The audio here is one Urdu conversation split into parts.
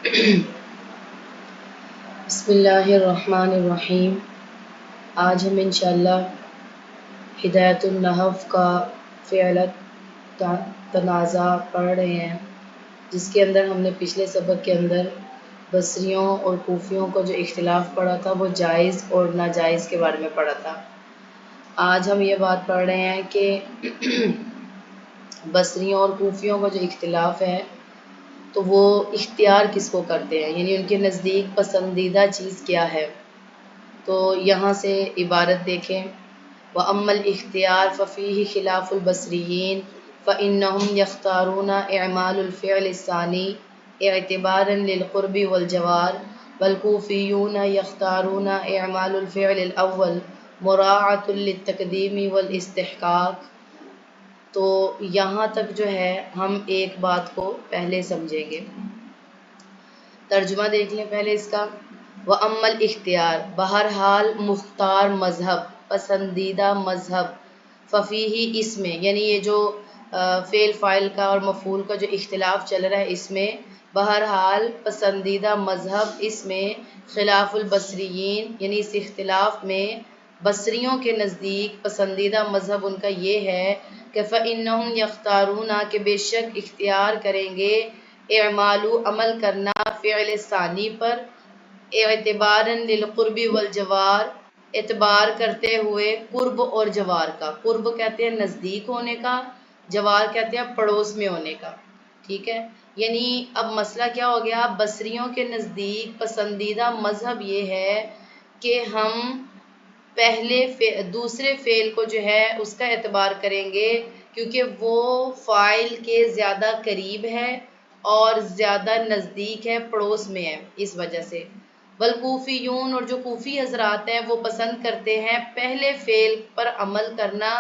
بسم اللہ الرحمن الرحیم۔ آج ہم انشاءاللہ ہدایت النحو کا فعل تنازع پڑھ رہے ہیں، جس کے اندر ہم نے پچھلے سبق کے اندر بصریوں اور کوفیوں کو جو اختلاف پڑھا تھا وہ جائز اور ناجائز کے بارے میں پڑھا تھا۔ آج ہم یہ بات پڑھ رہے ہیں کہ بصریوں اور کوفیوں کا جو اختلاف ہے تو وہ اختیار کس کو کرتے ہیں، یعنی ان کے نزدیک پسندیدہ چیز کیا ہے۔ تو یہاں سے عبارت دیکھیں، وَأَمَّا الْإِخْتِيَارُ فَفِيهِ خِلَافُ الْبَصْرِيِّينَ فَإِنَّهُمْ يَخْتَارُونَ إِعْمَالُ الْفِعْلِ الثَّانِي اعْتِبَارًا لِلْقُرْبِ وَالْجَوَارِ وَالْكُوفِيُّونَ يَخْتَارُونَ إِعْمَالُ الْفِعْلِ الْأَوَّلِ مُرَاعَةً لِلتَّقْدِيمِ وَالِاسْتِحْقَاقِ۔ تو یہاں تک جو ہے ہم ایک بات کو پہلے سمجھیں گے۔ ترجمہ دیکھ لیں پہلے اس کا۔ وَأَمَّا الْإِخْتِيَارُ، بہرحال مختار مذہب، پسندیدہ مذہب، ففیہ اس میں، یعنی یہ جو فعل فاعل کا اور مفعول کا جو اختلاف چل رہا ہے اس میں، بہرحال پسندیدہ مذہب اس میں خلاف البصریین، یعنی اس اختلاف میں بصریوں کے نزدیک پسندیدہ مذہب ان کا یہ ہے کہ فَإِنَّهُمْ يَخْتَارُونَ کہ بے شک اختیار کریں گے، اعمالو عمل کرنا فعل ثانی پر، اعتباراً للقرب والجوار اعتبار کرتے ہوئے قرب اور جوار کا۔ قرب کہتے ہیں نزدیک ہونے کا، جوار کہتے ہیں پڑوس میں ہونے کا، ٹھیک ہے۔ یعنی اب مسئلہ کیا ہو گیا، بصریوں کے نزدیک پسندیدہ مذہب یہ ہے کہ ہم پہلے دوسرے فعل کو جو ہے اس کا اعتبار کریں گے، کیونکہ وہ فاعل کے زیادہ قریب ہے اور زیادہ نزدیک ہے، پڑوس میں ہے، اس وجہ سے۔ والکوفیون، اور جو کوفی حضرات ہیں وہ پسند کرتے ہیں پہلے فعل پر عمل کرنا،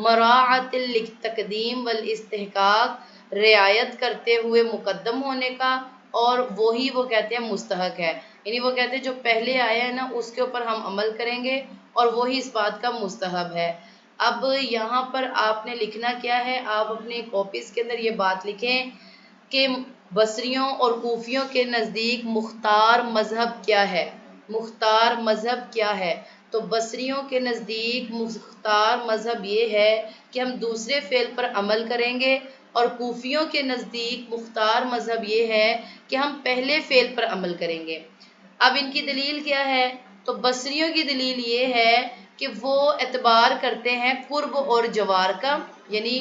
مراعۃ للتقدیم والاستحقاق، رعایت کرتے ہوئے مقدم ہونے کا، اور وہی وہ کہتے ہیں مستحق ہے، یعنی وہ کہتے ہیں جو پہلے آیا ہے نا اس کے اوپر ہم عمل کریں گے اور وہی اس بات کا مستحب ہے۔ اب یہاں پر آپ نے لکھنا کیا ہے، آپ اپنی کاپیز کے اندر یہ بات لکھیں کہ بصریوں اور کوفیوں کے نزدیک مختار مذہب کیا ہے۔ مختار مذہب کیا ہے؟ تو بصریوں کے نزدیک مختار مذہب یہ ہے کہ ہم دوسرے فعل پر عمل کریں گے، اور کوفیوں کے نزدیک مختار مذہب یہ ہے کہ ہم پہلے فعل پر عمل کریں گے۔ اب ان کی دلیل کیا ہے؟ تو بصریوں کی دلیل یہ ہے کہ وہ اعتبار کرتے ہیں قرب اور جوار کا، یعنی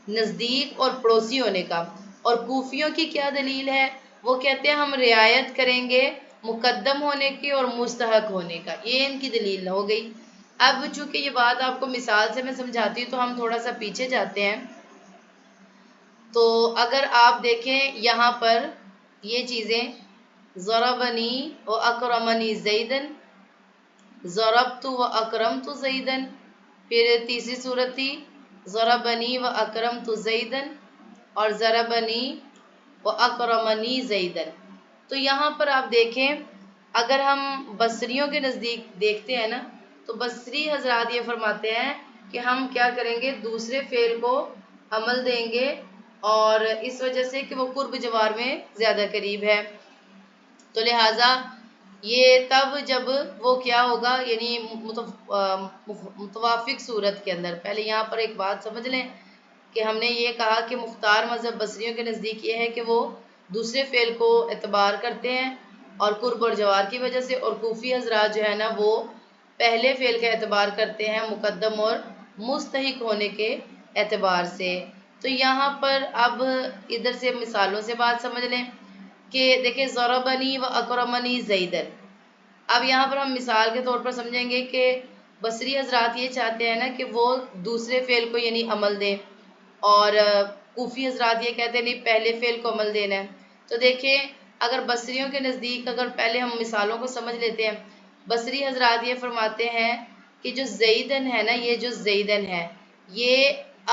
نزدیک اور پڑوسی ہونے کا، اور کوفیوں کی کیا دلیل ہے؟ وہ کہتے ہیں ہم رعایت کریں گے مقدم ہونے کے اور مستحق ہونے کا، یہ ان کی دلیل ہو گئی۔ اب چونکہ یہ بات آپ کو مثال سے میں سمجھاتی ہوں تو ہم تھوڑا سا پیچھے جاتے ہیں۔ تو اگر آپ دیکھیں یہاں پر یہ چیزیں، ضربنی و اکرمنی زیدن، ضربت و اکرمت زیدن، پھر تیسری صورت تھی ضربنی و اکرمت زیدن اور ضربنی و اکرمنی زیدن۔ تو یہاں پر آپ دیکھیں اگر ہم بصریوں کے نزدیک دیکھتے ہیں نا تو بصری حضرات یہ فرماتے ہیں کہ ہم کیا کریں گے، دوسرے فعل کو عمل دیں گے، اور اس وجہ سے کہ وہ قرب جوار میں زیادہ قریب ہے، تو لہٰذا یہ تب جب وہ کیا ہوگا، یعنی متوافق صورت کے اندر۔ پہلے یہاں پر ایک بات سمجھ لیں کہ ہم نے یہ کہا کہ مختار مذہب بصریوں کے نزدیک یہ ہے کہ وہ دوسرے فعل کو اعتبار کرتے ہیں اور قرب اور جوار کی وجہ سے، اور کوفی حضرات جو ہے نا وہ پہلے فعل کا اعتبار کرتے ہیں مقدم اور مستحق ہونے کے اعتبار سے۔ تو یہاں پر اب ادھر سے مثالوں سے بات سمجھ لیں کہ دیکھیں ضربنی و اکرمنی زیدن۔ اب یہاں پر ہم مثال کے طور پر سمجھیں گے کہ بصری حضرات یہ چاہتے ہیں نا کہ وہ دوسرے فعل کو یعنی عمل دیں، اور کوفی حضرات یہ کہتے ہیں نہیں پہلے فعل کو عمل دینا ہے۔ تو دیکھیں اگر بصریوں کے نزدیک، اگر پہلے ہم مثالوں کو سمجھ لیتے ہیں، بصری حضرات یہ فرماتے ہیں کہ جو زیدن ہے نا، یہ جو زیدن ہے یہ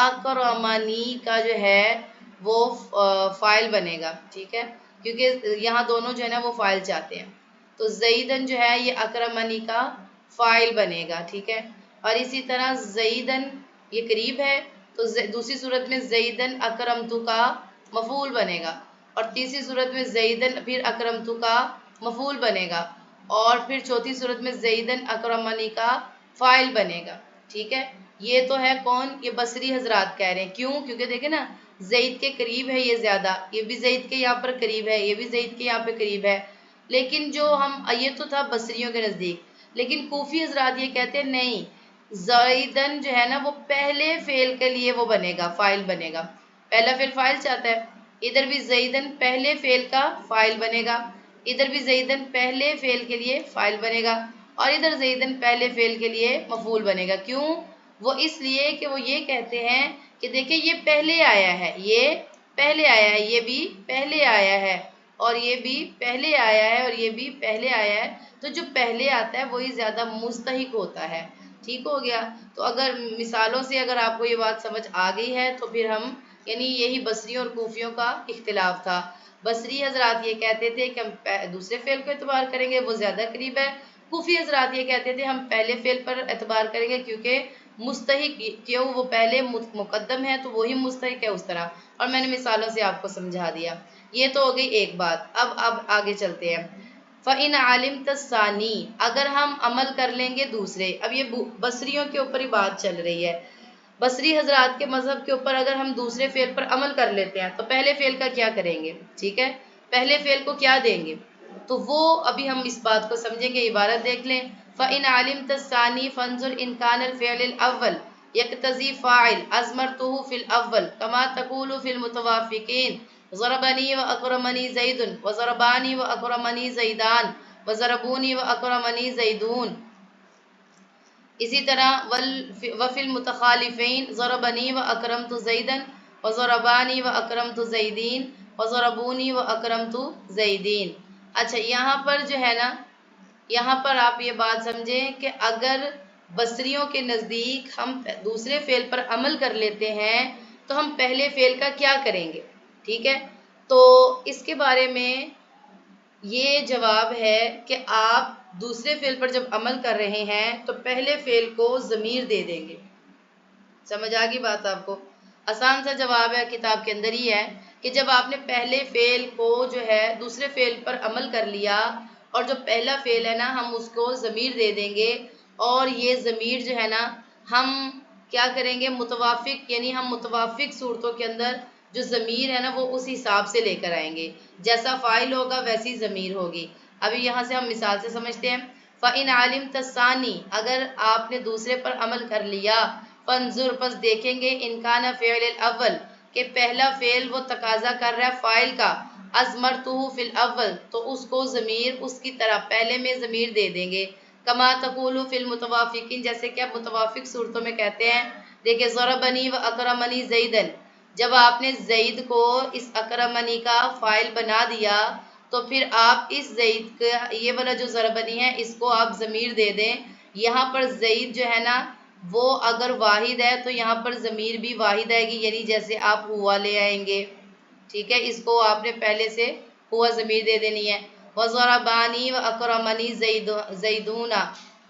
اکرمنی کا جو ہے وہ فاعل بنے گا، ٹھیک ہے، کیونکہ یہاں دونوں جو ہے نا وہ فاعل چاہتے ہیں، تو زیدن جو ہے یہ اکرمنی کا فاعل بنے گا، ٹھیک ہے۔ اور اسی طرح زیدن یہ قریب ہے تو دوسری صورت میں زیدن اکرمتو کا مفعول بنے گا، اور تیسری صورت میں زیدن پھر اکرمتو کا مفعول بنے گا، اور پھر چوتھی صورت میں زیدن اکرمنی کا فاعل بنے گا، ٹھیک ہے۔ یہ تو ہے کون؟ یہ بصری حضرات کہہ رہے ہیں، کیوں؟ کیونکہ دیکھیں نا زید کے قریب ہے یہ زیادہ، یہ بھی زید کے یہاں پر قریب ہے، یہ بھی زید کے یہاں پہ قریب ہے، لیکن جو یہ تو تھا بصریوں کے نزدیک، لیکن کوفی حضرات یہ کہتے ہیں نہیں، زیدن جو ہے نا وہ پہلے فعل کے لیے وہ بنے گا، فاعل بنے گا، پہلا فعل فاعل چاہتا ہے، ادھر بھی زیدن پہلے فعل کا فاعل بنے گا، ادھر بھی زیدن پہلے فعل کے لیے فاعل بنے گا، اور ادھر زیدن پہلے فعل کے لیے مفعول بنے گا۔ کیوں؟ وہ اس لیے کہ وہ یہ کہتے ہیں کہ دیکھیں یہ پہلے آیا ہے، یہ پہلے آیا ہے، یہ بھی پہلے آیا ہے، اور یہ بھی پہلے آیا ہے، اور یہ بھی پہلے آیا ہے، تو جو پہلے آتا ہے وہی زیادہ مستحق ہوتا ہے، ٹھیک ہو گیا۔ تو اگر مثالوں سے اگر آپ کو یہ بات سمجھ آ گئی ہے تو پھر ہم یعنی یہی بصریوں اور کوفیوں کا اختلاف تھا۔ بصری حضرات یہ کہتے تھے کہ ہم دوسرے فعل کو اعتبار کریں گے، وہ زیادہ قریب ہے، کوفی حضرات یہ کہتے تھے ہم پہلے فعل پر اعتبار کریں گے کیونکہ مستحق کیوں وہ پہلے مقدم ہے تو وہی مستحق ہے اس طرح، اور میں نے مثالوں سے آپ کو سمجھا دیا۔ یہ تو ہو گئی ایک بات۔ اب آگے چلتے ہیں۔ فَإِنْ عَلِمْتَ الثَّانِي، اگر ہم عمل کر لیں گے دوسرے، اب یہ بصریوں کے اوپر ہی بات چل رہی ہے، بصری حضرات کے مذہب کے اوپر اگر ہم دوسرے فعل پر عمل کر لیتے ہیں تو پہلے فعل کا کیا کریں گے؟ ٹھیک ہے، پہلے فعل کو کیا دیں گے؟ تو وہ ابھی ہم اس بات کو سمجھیں گے، عبارت دیکھ لیں۔ فَإِنْ عَلِمْتَ الثَّانِي فَانْظُرْ إِنْ كَانَ الْفِعْلُ الْأَوَّلُ يَقْتَضِي فَاعِلَ أَضْمَرْتُهُ فِي الْأَوَّلِ كَمَا تَقُولُ فِي الْمُتَوَافِقِينَ ضَرَبَنِي وَأَكْرَمَنِي زَيْدٌ وَضَرَبَانِي وَأَكْرَمَنِي زَيْدَانِ وَضَرَبُونِي وَأَكْرَمَنِي زَيْدُونَ۔ اسی طرح وفی المتخالفین ضربنی و اکرمت زیدن و ضربانی و اکرمت زیدین و ضربونی و اکرمت زیدین۔ اچھا یہاں پر جو ہے نا، یہاں پر آپ یہ بات سمجھیں کہ اگر بصریوں کے نزدیک ہم دوسرے فعل پر عمل کر لیتے ہیں تو ہم پہلے فعل کا کیا کریں گے، ٹھیک ہے؟ تو اس کے بارے میں یہ جواب ہے کہ آپ دوسرے فعل پر جب عمل کر رہے ہیں تو پہلے فعل کو ضمیر دے دیں گے۔ سمجھ آ گئی بات آپ کو؟ آسان سا جواب ہے، کتاب کے اندر ہی ہے کہ جب آپ نے پہلے فعل کو جو ہے دوسرے فعل پر عمل کر لیا اور جو پہلا فعل ہے نا ہم اس کو ضمیر دے دیں گے، اور یہ ضمیر جو ہے نا ہم کیا کریں گے؟ متوافق، یعنی ہم متوافق صورتوں کے اندر جو ضمیر ہے نا وہ اس حساب سے لے کر آئیں گے، جیسا فاعل ہوگا ویسی ضمیر ہوگی۔ ابھی یہاں سے ہم مثال سے سمجھتے ہیں۔ فَإِنْ عَلِمْتَ الثَّانِي، اگر آپ نے دوسرے پر عمل کر لیا، فَانْظُرْ، پس دیکھیں گے، إِنْ كَانَ فِعْلُ الْأَوَّلِ، کہ پہلا فعل وہ تقاضا کر رہا ہے فاعل کا، أَضْمَرْتُهُ فِي الْأَوَّلِ، تو اس کو ضمیر اس کی طرح پہلے میں ضمیر دے دیں گے، کما تقول فی المتوافقین، جیسے کہ آپ متوافق صورتوں میں کہتے ہیں۔ دیکھیں ضربنی و اکرمنی زیدن، جب آپ نے زید کو اس اکرمنی کا فاعل بنا دیا تو پھر آپ اس زید کا یہ والا جو ضربنی ہے اس کو آپ ضمیر دے دیں۔ یہاں پر زید جو ہے نا وہ اگر واحد ہے تو یہاں پر ضمیر بھی واحد آئے گی، یعنی جیسے آپ ہوا لے آئیں گے، ٹھیک ہے، اس کو آپ نے پہلے سے ہوا ضمیر دے دینی ہے۔ وَضَرَبَانِي وَأَكْرَمَنِي زَيْدُونَ،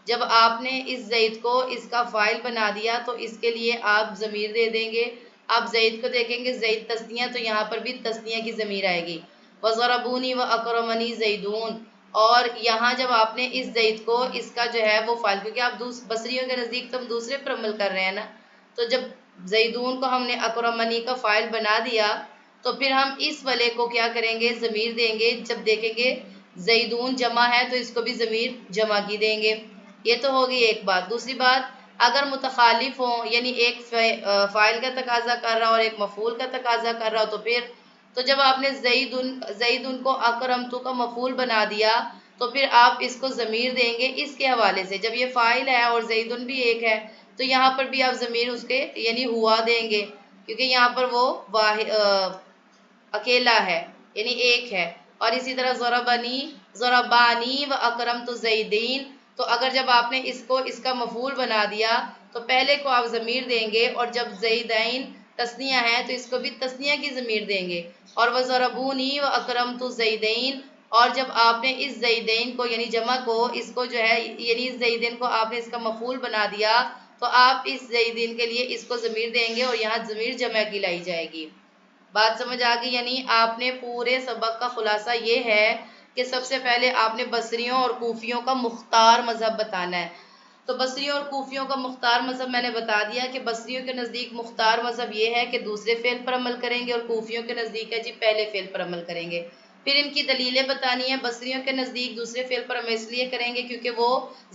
جب آپ نے اس زید کو اس کا فاعل بنا دیا تو اس کے لیے آپ ضمیر دے دیں گے۔ آپ زید کو دیکھیں گے زید تثنیہ، تو یہاں پر بھی تثنیہ کی ضمیر آئے گی۔ وَضَرَبُونِي وَأَكْرَمَنِي زَيْدُونَ، اور یہاں جب آپ نے اس زید کو اس کا جو ہے وہ فاعل، کیونکہ آپ بصریوں کے نزدیک تو ہم دوسرے پر عمل کر رہے ہیں نا، تو جب زیدون کو ہم نے اکرمنی کا فاعل بنا دیا تو پھر ہم اس والے کو کیا کریں گے؟ ضمیر دیں گے۔ جب دیکھیں گے زیدون جمع ہے تو اس کو بھی ضمیر جمع کی دیں گے۔ یہ تو ہوگی ایک بات۔ دوسری بات، اگر متخالف ہوں، یعنی ایک فاعل کا تقاضا کر رہا اور ایک مفعول کا تقاضا کر رہا، تو پھر تو جب آپ نے زیدن کو اکرمتو کا مفعول بنا دیا تو پھر آپ اس کو ضمیر دیں گے اس کے حوالے سے، جب یہ فاعل ہے اور زیدن بھی ایک ہے تو یہاں پر بھی آپ ضمیر اس کے یعنی ہوا دیں گے، کیونکہ یہاں پر وہ اکیلا ہے یعنی ایک ہے۔ اور اسی طرح ضربانی و اکرمت زیدین، تو اگر جب آپ نے اس کو اس کا مفعول بنا دیا تو پہلے کو آپ ضمیر دیں گے، اور جب زیدین تثنیہ ہے تو اس کو بھی تثنیہ کی ضمیر دیں گے۔ اور وَضَرَبُونِي وَأَكْرَمْتُ زَيْدَيْنِ، اور جب آپ نے اس زیدین کو یعنی جمع کو اس کو جو ہے یعنی اس زیدین کو آپ نے اس کا مفعول بنا دیا تو آپ اس زیدین کے لیے اس کو ضمیر دیں گے اور یہاں ضمیر جمع کی لائی جائے گی۔ بات سمجھ آ گئی؟ یعنی آپ نے پورے سبق کا خلاصہ یہ ہے کہ سب سے پہلے آپ نے بصریوں اور کوفیوں کا مختار مذہب بتانا ہے. تو بصریوں اور کوفیوں کا مختار مذہب میں نے بتا دیا کہ بصریوں کے نزدیک مختار مذہب یہ ہے کہ دوسرے فعل پر عمل کریں گے، اور کوفیوں کے نزدیک ہے جی پہلے فعل پر عمل کریں گے. پھر ان کی دلیلیں بتانی ہیں. بصریوں کے نزدیک دوسرے فعل پر عمل اس لیے کریں گے کیونکہ وہ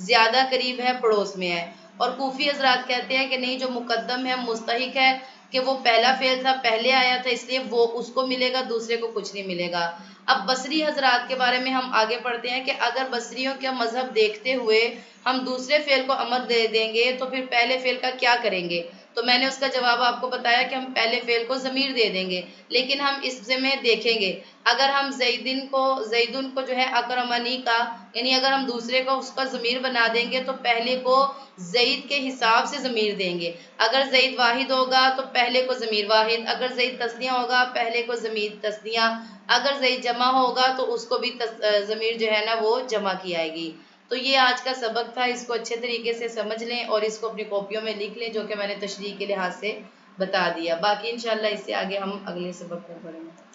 زیادہ قریب ہے، پڑوس میں ہے. اور کوفی حضرات کہتے ہیں کہ نہیں، جو مقدم ہے مستحق ہے کہ وہ پہلا فعل تھا، پہلے آیا تھا، اس لیے وہ اس کو ملے گا، دوسرے کو کچھ نہیں ملے گا. اب بصری حضرات کے بارے میں ہم آگے پڑھتے ہیں کہ اگر بصریوں کا مذہب دیکھتے ہوئے ہم دوسرے فعل کو امر دے دیں گے تو پھر پہلے فعل کا کیا کریں گے؟ تو میں نے اس کا جواب آپ کو بتایا کہ ہم پہلے فعل کو ضمیر دے دیں گے. لیکن ہم اس میں دیکھیں گے اگر ہم زیدن کو جو ہے اکرمنی کا، یعنی اگر ہم دوسرے کو اس کا ضمیر بنا دیں گے تو پہلے کو زید کے حساب سے ضمیر دیں گے. اگر زید واحد ہوگا تو پہلے کو ضمیر واحد، اگر زید تثنیہ ہوگا پہلے کو ضمیر تثنیہ، اگر زید جمع ہوگا تو اس کو بھی ضمیر جو ہے نا وہ جمع کی آئے گی. تو یہ آج کا سبق تھا، اس کو اچھے طریقے سے سمجھ لیں اور اس کو اپنی کاپیوں میں لکھ لیں جو کہ میں نے تشریح کے لحاظ سے بتا دیا. باقی انشاءاللہ اس سے آگے ہم اگلے سبق میں پڑھیں گے.